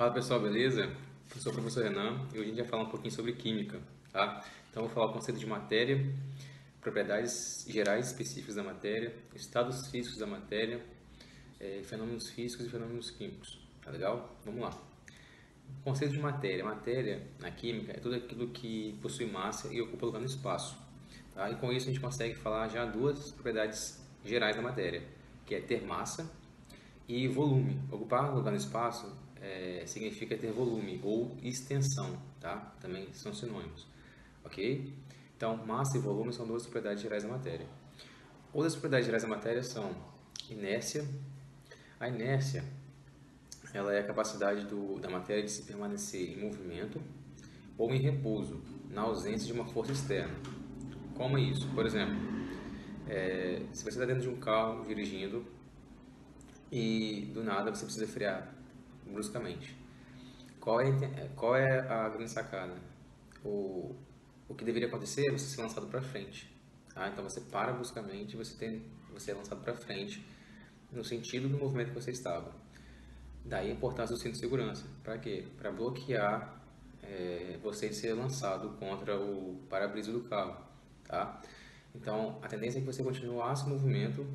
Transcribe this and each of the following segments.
Fala pessoal, beleza? Eu sou o professor Renan e hoje a gente vai falar um pouquinho sobre química, tá? Então eu vou falar o conceito de matéria, propriedades gerais específicas da matéria, estados físicos da matéria, fenômenos físicos e fenômenos químicos, tá legal? Vamos lá. Conceito de matéria. Matéria, na química, é tudo aquilo que possui massa e ocupa lugar no espaço, tá? E com isso a gente consegue falar já duas propriedades gerais da matéria, que é ter massa e volume. Ocupar lugar no espaço significa ter volume ou extensão, tá? Também são sinônimos, ok? Então, massa e volume são duas propriedades gerais da matéria. Outras propriedades gerais da matéria são inércia. A inércia, ela é a capacidade da matéria de se permanecer em movimento ou em repouso, na ausência de uma força externa. Como é isso? Por exemplo, se você está dentro de um carro dirigindo e do nada você precisa frear bruscamente. Qual é a grande sacada? O que deveria acontecer é você ser lançado para frente. Tá? Então você para bruscamente e você é lançado para frente no sentido do movimento que você estava. Daí a importância do cinto de segurança. Para quê? Para bloquear você de ser lançado contra o para-brisa do carro. Tá? Então a tendência é que você continuasse o movimento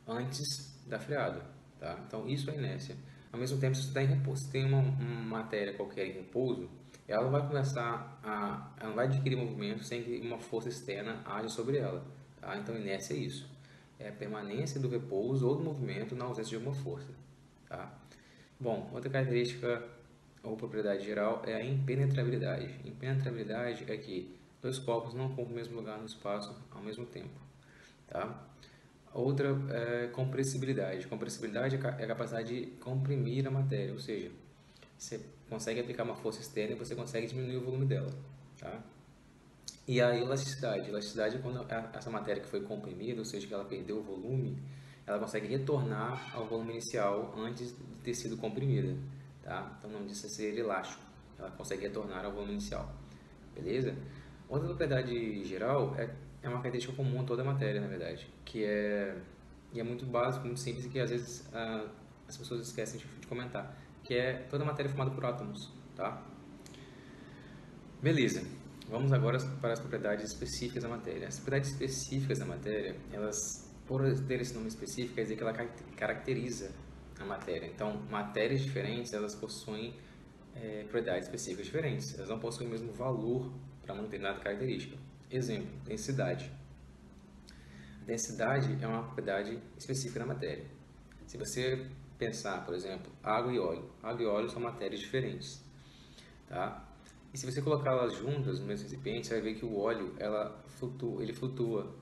antes da freada. Tá? Então isso é inércia. Ao mesmo tempo, se você está em repouso, se tem uma matéria qualquer em repouso, ela não vai ela não vai adquirir movimento sem que uma força externa haja sobre ela. Tá? Então inércia é isso. É a permanência do repouso ou do movimento na ausência de uma força. Tá? Bom, outra característica ou propriedade geral é a impenetrabilidade. Impenetrabilidade é que dois corpos não ocupam o mesmo lugar no espaço ao mesmo tempo. Tá? Outra é compressibilidade. Compressibilidade é a capacidade de comprimir a matéria, ou seja, você consegue aplicar uma força externa e você consegue diminuir o volume dela. Tá? E a elasticidade. Elasticidade é quando essa matéria que foi comprimida, ou seja, que ela perdeu o volume, ela consegue retornar ao volume inicial antes de ter sido comprimida. Tá? Então, o nome disso é ser elástico. Ela consegue retornar ao volume inicial. Beleza? Outra propriedade geral é uma característica comum a toda a matéria, na verdade, e é muito básico, muito simples e que às vezes as pessoas esquecem de comentar, que é toda a matéria é formada por átomos, tá? Beleza. Vamos agora para as propriedades específicas da matéria. As propriedades específicas da matéria, elas, por ter esse nome específico, quer dizer que ela caracteriza a matéria. Então, matérias diferentes, elas possuem propriedades específicas diferentes. Elas não possuem o mesmo valor para uma determinada característica. Exemplo, densidade. Densidade é uma propriedade específica da matéria. Se você pensar, por exemplo, água e óleo são matérias diferentes, tá? E se você colocá-las juntas no mesmo recipiente, você vai ver que o óleo ele flutua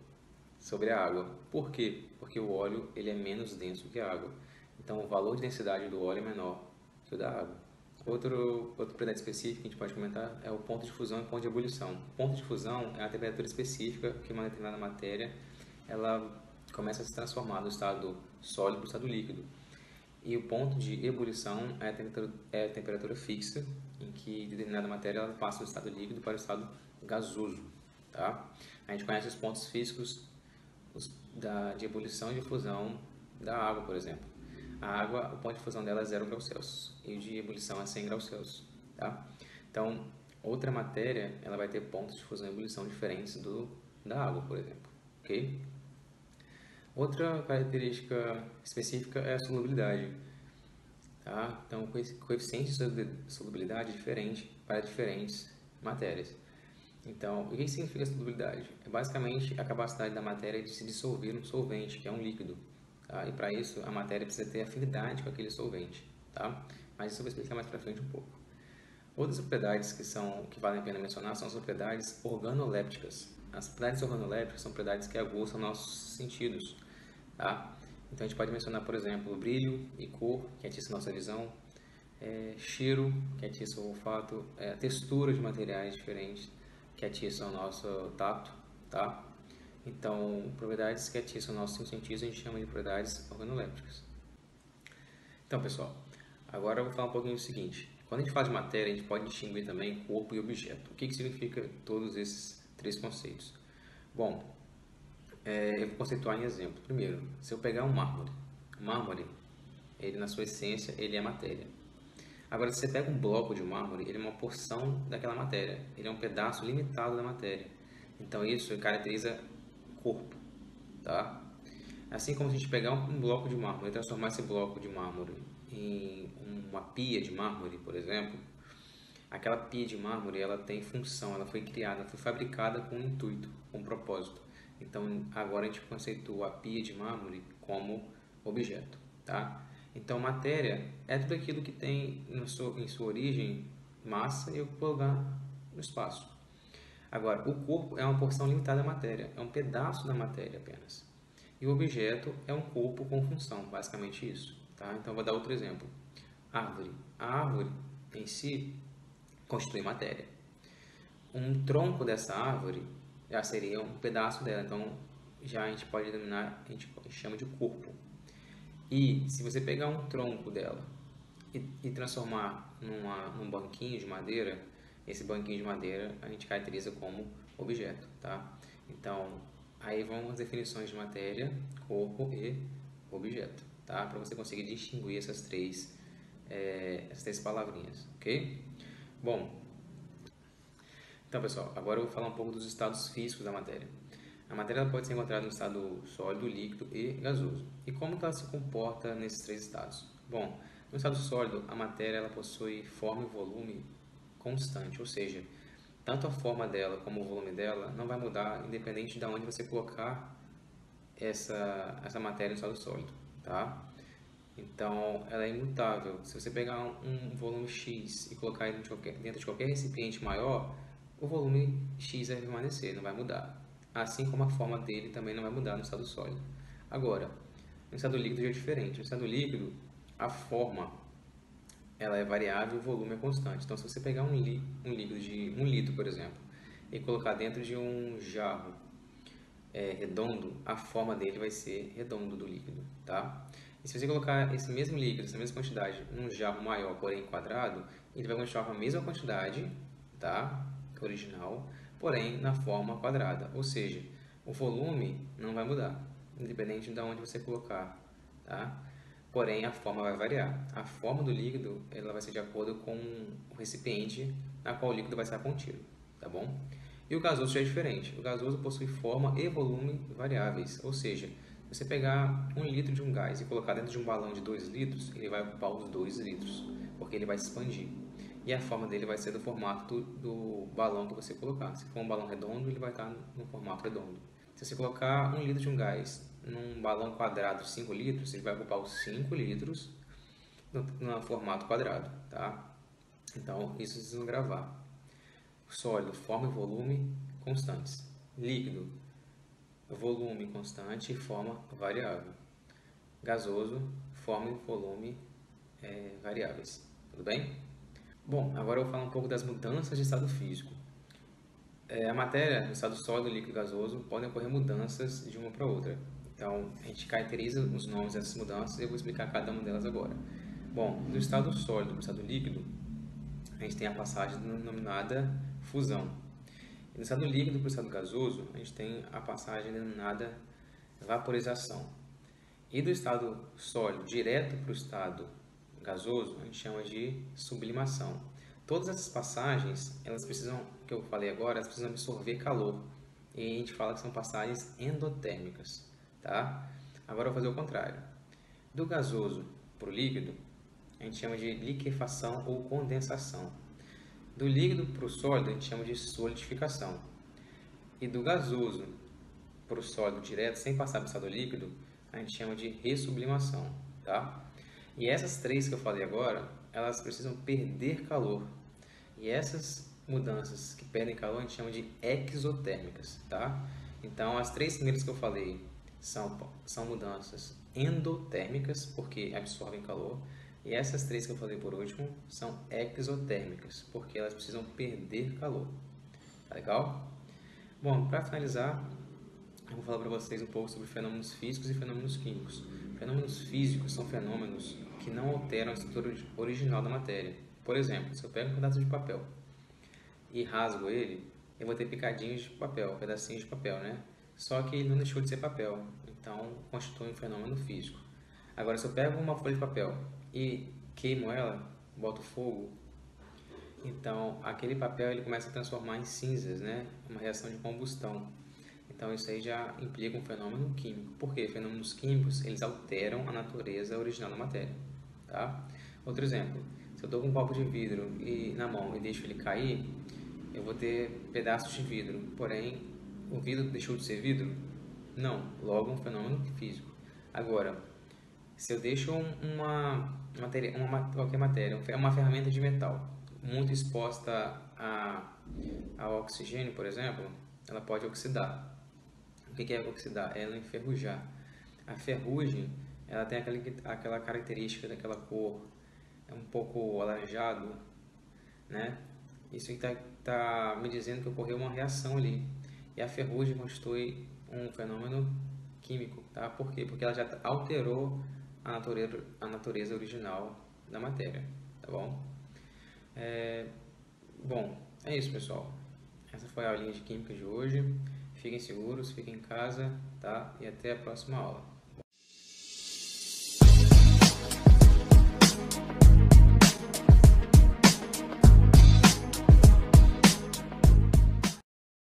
sobre a água. Por quê? Porque o óleo ele é menos denso que a água. Então, o valor de densidade do óleo é menor que o da água. Outra propriedade específica que a gente pode comentar é o ponto de fusão e ponto de ebulição. O ponto de fusão é a temperatura específica que uma determinada matéria ela começa a se transformar do estado sólido para o estado líquido. E o ponto de ebulição é a temperatura fixa em que determinada matéria ela passa do estado líquido para o estado gasoso. Tá? A gente conhece os pontos físicos de ebulição e de fusão da água, por exemplo. A água, o ponto de fusão dela é 0 graus Celsius e o de ebulição é 100 graus Celsius. Tá? Então, outra matéria ela vai ter pontos de fusão e ebulição diferentes da água, por exemplo. Ok? Outra característica específica é a solubilidade. Tá? Então, o coeficiente de solubilidade é diferente para diferentes matérias. Então, o que significa solubilidade? É basicamente a capacidade da matéria de se dissolver num solvente, que é um líquido. Tá? E para isso, a matéria precisa ter afinidade com aquele solvente. Tá? Mas isso eu vou explicar mais para frente um pouco. Outras propriedades que valem a pena mencionar são as propriedades organolépticas. As propriedades organolépticas são propriedades que aguçam nossos sentidos. Tá? Então a gente pode mencionar, por exemplo, brilho e cor, que atiça nossa visão, cheiro, que atiça o olfato, textura de materiais diferentes, que atiçam o nosso tato. Tá? Então, propriedades que atiçam nossos cinco sentidos a gente chama de propriedades organolépticas. Então, pessoal, agora eu vou falar um pouquinho do seguinte. Quando a gente fala de matéria, a gente pode distinguir também corpo e objeto. O que significa todos esses três conceitos? Bom, eu vou conceituar em exemplo. Primeiro, se eu pegar um mármore, ele na sua essência, ele é matéria. Agora, se você pega um bloco de mármore, ele é uma porção daquela matéria. Ele é um pedaço limitado da matéria. Então, isso caracteriza corpo, tá? Assim como se a gente pegar um bloco de mármore e transformar esse bloco de mármore em uma pia de mármore, por exemplo, aquela pia de mármore, ela tem função, ela foi criada, foi fabricada com um intuito, com um propósito. Então, agora a gente conceitua a pia de mármore como objeto, tá? Então, matéria é tudo aquilo que tem em sua origem massa e ocupa lugar no espaço. Agora, o corpo é uma porção limitada da matéria, é um pedaço da matéria apenas. E o objeto é um corpo com função, basicamente isso, tá? Então, vou dar outro exemplo. Árvore. A árvore em si constitui matéria. Um tronco dessa árvore já seria um pedaço dela, então já a gente pode denominar, a gente chama de corpo. E se você pegar um tronco dela e transformar num banquinho de madeira, esse banquinho de madeira a gente caracteriza como objeto, tá? Então, aí vão as definições de matéria, corpo e objeto, tá? Para você conseguir distinguir essas três palavrinhas, ok? Bom, então, pessoal, agora eu vou falar um pouco dos estados físicos da matéria. A matéria pode ser encontrada no estado sólido, líquido e gasoso. E como que ela se comporta nesses três estados? Bom, no estado sólido, a matéria ela possui forma e volume constante, ou seja, tanto a forma dela como o volume dela não vai mudar independente de onde você colocar essa matéria no estado sólido, tá? Então, ela é imutável. Se você pegar um volume X e colocar ele dentro de qualquer recipiente maior, o volume X vai permanecer, não vai mudar. Assim como a forma dele também não vai mudar no estado sólido. Agora, no estado líquido já é diferente. No estado líquido, a forma ela é variável e o volume é constante. Então, se você pegar um líquido de 1 litro, por exemplo, e colocar dentro de um jarro redondo, a forma dele vai ser redondo do líquido, tá? E se você colocar esse mesmo líquido, essa mesma quantidade, num jarro maior, porém quadrado, ele vai continuar com a mesma quantidade, tá? Original, porém na forma quadrada, ou seja, o volume não vai mudar, independente de onde você colocar, tá? Porém a forma vai variar. A forma do líquido ela vai ser de acordo com o recipiente na qual o líquido vai estar contido, tá bom? E o gasoso já é diferente. O gasoso possui forma e volume variáveis, ou seja, se você pegar 1 litro de um gás e colocar dentro de um balão de 2 litros, ele vai ocupar os 2 litros, porque ele vai se expandir. E a forma dele vai ser do formato do balão que você colocar. Se for um balão redondo, ele vai estar no formato redondo. Se você colocar 1 litro de um gás num balão quadrado de 5 litros, ele vai ocupar os 5 litros no formato quadrado, tá? Então, isso vocês vão gravar. Sólido, forma e volume constantes. Líquido, volume constante e forma variável. Gasoso, forma e volume variáveis. Tudo bem? Bom, agora eu vou falar um pouco das mudanças de estado físico. A matéria, no estado sólido, líquido e gasoso, podem ocorrer mudanças de uma para outra. Então, a gente caracteriza os nomes dessas mudanças e eu vou explicar cada uma delas agora. Bom, do estado sólido para o estado líquido, a gente tem a passagem denominada fusão. E no estado líquido para o estado gasoso, a gente tem a passagem denominada vaporização. E do estado sólido direto para o estado gasoso, a gente chama de sublimação. Todas essas passagens, elas precisam, que eu falei agora, elas precisam absorver calor. E a gente fala que são passagens endotérmicas, tá? Agora eu vou fazer o contrário. Do gasoso para o líquido, a gente chama de liquefação ou condensação. Do líquido para o sólido, a gente chama de solidificação. E do gasoso para o sólido direto, sem passar para o estado líquido, a gente chama de ressublimação, tá? E essas três que eu falei agora, elas precisam perder calor. E essas mudanças que perdem calor a gente chama de exotérmicas, tá? Então, as três primeiras que eu falei são mudanças endotérmicas, porque absorvem calor. E essas três que eu falei por último são exotérmicas, porque elas precisam perder calor. Tá legal? Bom, para finalizar, eu vou falar para vocês um pouco sobre fenômenos físicos e fenômenos químicos. Fenômenos físicos são fenômenos que não alteram a estrutura original da matéria. Por exemplo, se eu pego um pedaço de papel e rasgo ele, eu vou ter picadinhos de papel, pedacinhos de papel, né? Só que ele não deixou de ser papel, então constitui um fenômeno físico. Agora, se eu pego uma folha de papel e queimo ela, boto fogo, então aquele papel ele começa a transformar em cinzas, né? Uma reação de combustão. Então isso aí já implica um fenômeno químico. Por quê? Fenômenos químicos, eles alteram a natureza original da matéria, tá? Outro exemplo, se eu estou com um copo de vidro na mão e deixo ele cair, eu vou ter pedaços de vidro, porém o vidro deixou de ser vidro? Não, logo um fenômeno físico. Agora, se eu deixo qualquer matéria, uma ferramenta de metal, muito exposta ao oxigênio, por exemplo, ela pode oxidar. O que é oxidar? É ela enferrujar. A ferrugem, ela tem aquela característica daquela cor, é um pouco alaranjado, né? Isso está me dizendo que ocorreu uma reação ali. E a ferrugem constitui um fenômeno químico, tá? Por quê? Porque ela já alterou a natureza original da matéria, tá bom? Bom, é isso, pessoal. Essa foi a aulinha de química de hoje. Fiquem seguros, fiquem em casa, tá? E até a próxima aula.